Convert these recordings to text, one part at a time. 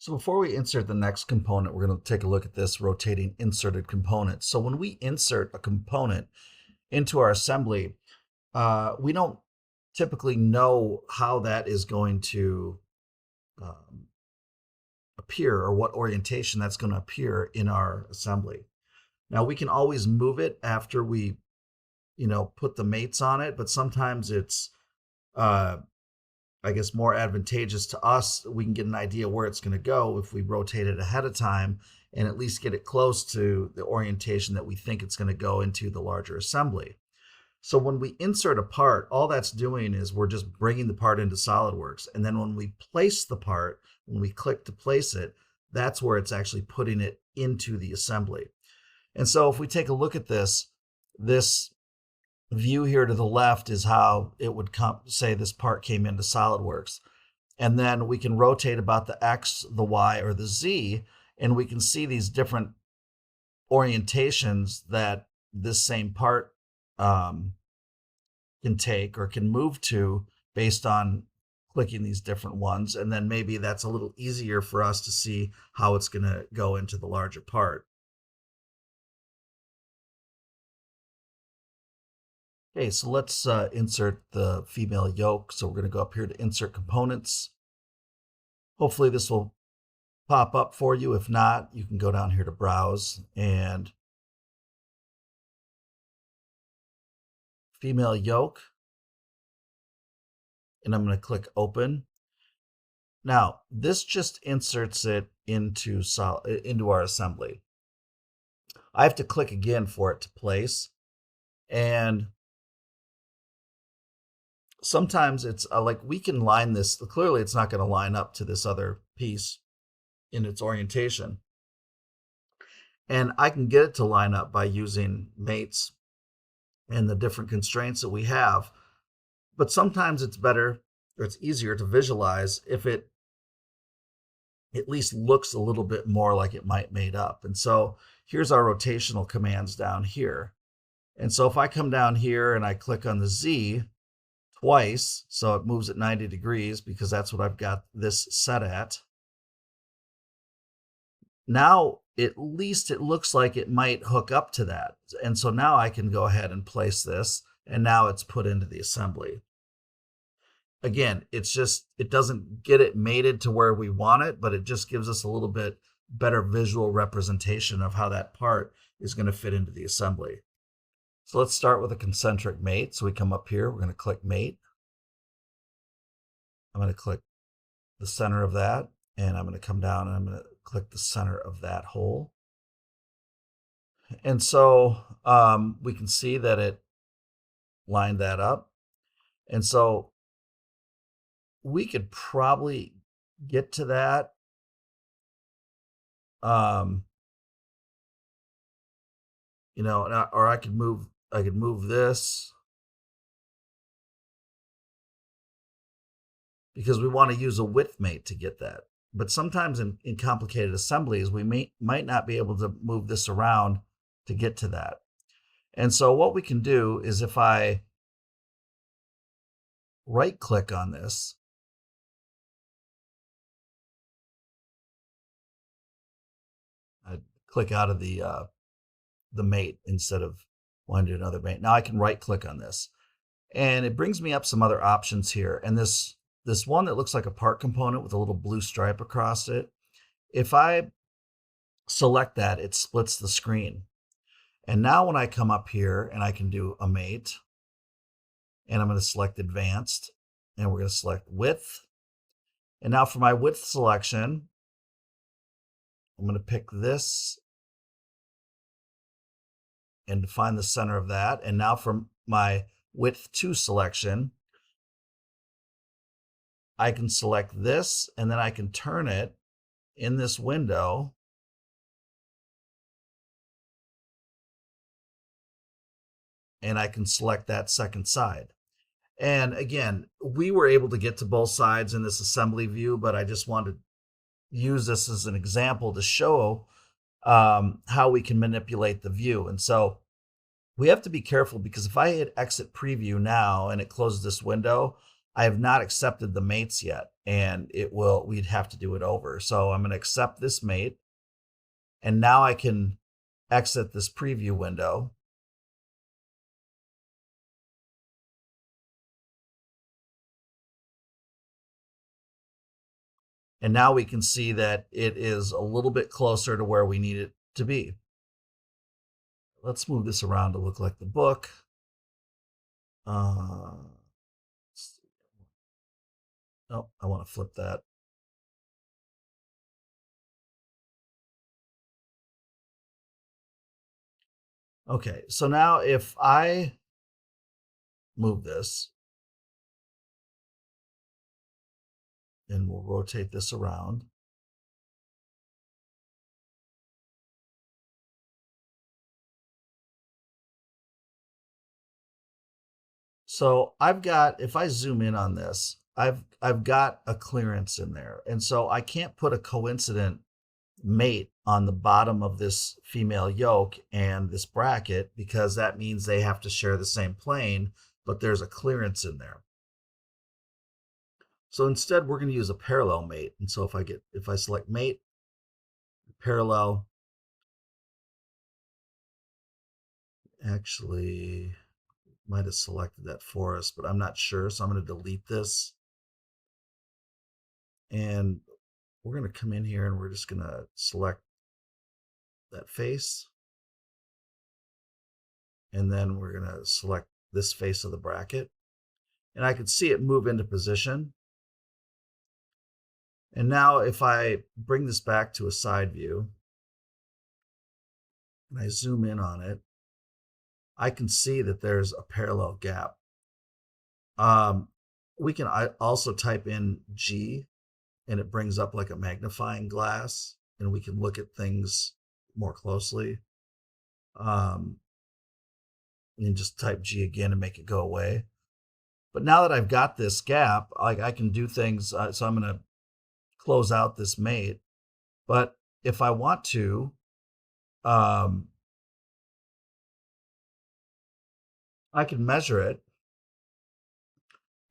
So before we insert the next component, we're going to take a look at this rotating inserted component. So when we insert a component into our assembly, we don't typically know how that is going to um, appear or what orientation that's going to appear in our assembly. Now we can always move it after we, put the mates on it, but sometimes it's uh, I guess more advantageous to us. We can get an idea where it's going to go if we rotate it ahead of time and at least get it close to the orientation that we think it's going to go into the larger assembly. So when we insert a part, all that's doing is we're just bringing the part into SolidWorks. And then when we place the part, when we click to place it, that's where it's actually putting it into the assembly. And so if we take a look at this view here to the left is how it would say this part came into SolidWorks. And then we can rotate about the X, the Y, or the Z, and we can see these different orientations that this same part can take or can move to based on clicking these different ones. And then maybe that's a little easier for us to see how it's going to go into the larger part. Okay, so let's insert the female yoke. So we're going to go up here to insert components. Hopefully this will pop up for you. If not, you can go down here to browse and female yoke. And I'm going to click open. Now, this just inserts it into our assembly. I have to click again for it to place. And sometimes it's like we can line this. Clearly, it's not going to line up to this other piece in its orientation. And I can get it to line up by using mates and the different constraints that we have. But sometimes it's better or it's easier to visualize if it at least looks a little bit more like it might made up. And so here's our rotational commands down here. And so if I come down here and I click on the Z twice, so it moves at 90 degrees because that's what I've got this set at. Now, at least it looks like it might hook up to that. And so now I can go ahead and place this, and now it's put into the assembly. Again, it doesn't get it mated to where we want it, but it just gives us a little bit better visual representation of how that part is going to fit into the assembly. So let's start with a concentric mate. So we come up here, we're going to click mate. I'm going to click the center of that, and I'm going to come down and I'm going to click the center of that hole. And so we can see that it lined that up. And so we could probably get to that. Or I could move this because we want to use a width mate to get that. But sometimes in complicated assemblies, we might not be able to move this around to get to that. And so what we can do is if I right click on this, I click out of the mate instead of wanting to do another mate. Now I can right click on this and it brings me up some other options here. And this one that looks like a part component with a little blue stripe across it, if I select that, it splits the screen. And now when I come up here and I can do a mate, and I'm going to select advanced, and we're going to select width. And now for my width selection, I'm going to pick this and define the center of that. And now for my width 2 selection, I can select this, and then I can turn it in this window. And I can select that second side. And again, we were able to get to both sides in this assembly view, but I just wanted to use this as an example to show how we can manipulate the view. And so we have to be careful because if I hit exit preview now and it closes this window, I have not accepted the mates yet. and we'd have to do it over. So I'm going to accept this mate. And now I can exit this preview window. And now we can see that it is a little bit closer to where we need it to be. Let's move this around to look like the book. Oh, I want to flip that. Okay, so now if I move this, and we'll rotate this around. So I've got, if I zoom in on this, I've got a clearance in there. And so I can't put a coincident mate on the bottom of this female yoke and this bracket, because that means they have to share the same plane, but there's a clearance in there. So instead we're going to use a parallel mate. And so if I select mate, parallel, actually might have selected that for us, but I'm not sure. So I'm going to delete this. And we're going to come in here and we're just going to select that face. And then we're going to select this face of the bracket. And I can see it move into position. And now if I bring this back to a side view and I zoom in on it, I can see that there's a parallel gap. We can also type in G, and it brings up like a magnifying glass, and we can look at things more closely. And just type G again and make it go away. But now that I've got this gap, I can do things. So I'm going to close out this mate. But if I want to, I can measure it,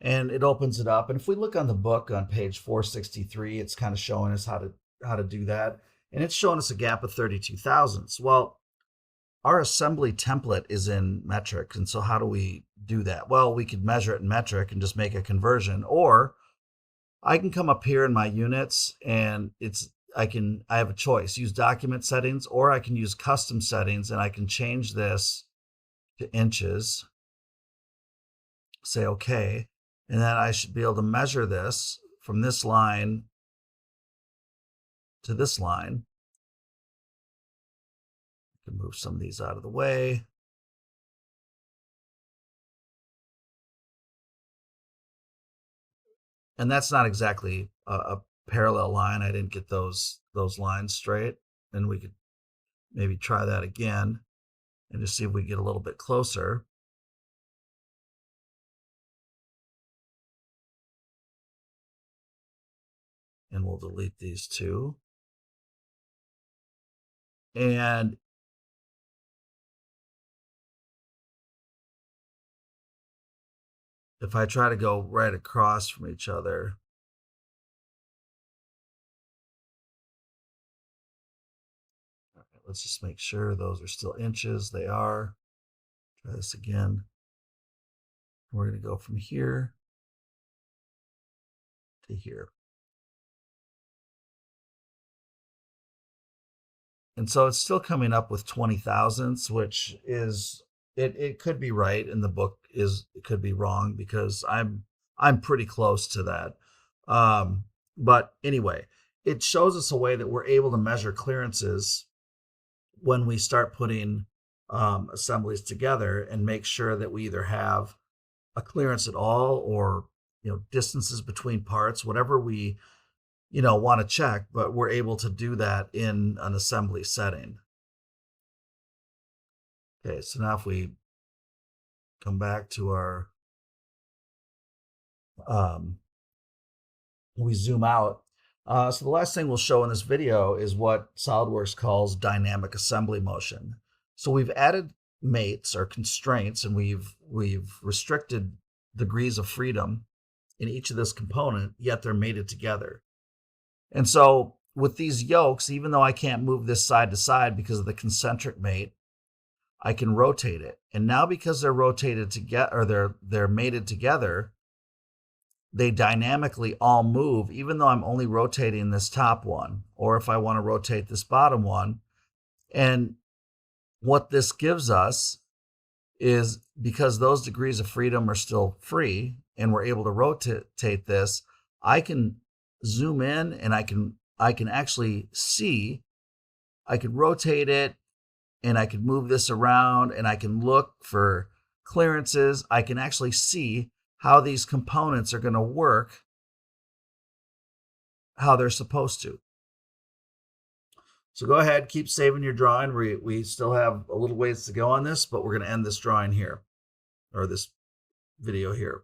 and it opens it up. And if we look on the book on page 463, it's kind of showing us how to do that. And it's showing us a gap of 32 thousandths. Well, our assembly template is in metric. And so how do we do that? Well, we could measure it in metric and just make a conversion, or I can come up here in my units and I have a choice, use document settings, or I can use custom settings, and I can change this to inches, say okay, and then I should be able to measure this from this line to this line. I can move some of these out of the way. And that's not exactly a parallel line. I didn't get those lines straight. And we could maybe try that again and just see if we get a little bit closer. And we'll delete these two. And if I try to go right across from each other, let's just make sure those are still inches. They are. Try this again. We're going to go from here to here. And so it's still coming up with 20 thousandths, which is, it could be right, and the book it could be wrong, because I'm pretty close to that. But anyway, it shows us a way that we're able to measure clearances when we start putting assemblies together, and make sure that we either have a clearance at all, or distances between parts, whatever we want to check, but we're able to do that in an assembly setting. Okay, so now if we come back to our, we zoom out. So the last thing we'll show in this video is what SolidWorks calls dynamic assembly motion. So we've added mates or constraints, and we've restricted degrees of freedom in each of this component, yet they're mated together. And so with these yokes, even though I can't move this side to side because of the concentric mate, I can rotate it. And now because they're rotated together, or they're mated together, they dynamically all move, even though I'm only rotating this top one, or if I want to rotate this bottom one. And what this gives us is, because those degrees of freedom are still free and we're able to rotate this, I can zoom in and I can actually see, I can rotate it and I can move this around and I can look for clearances. I can actually see how these components are going to work, how they're supposed to. So go ahead, keep saving your drawing. We still have a little ways to go on this, but we're going to end this drawing here, or this video here.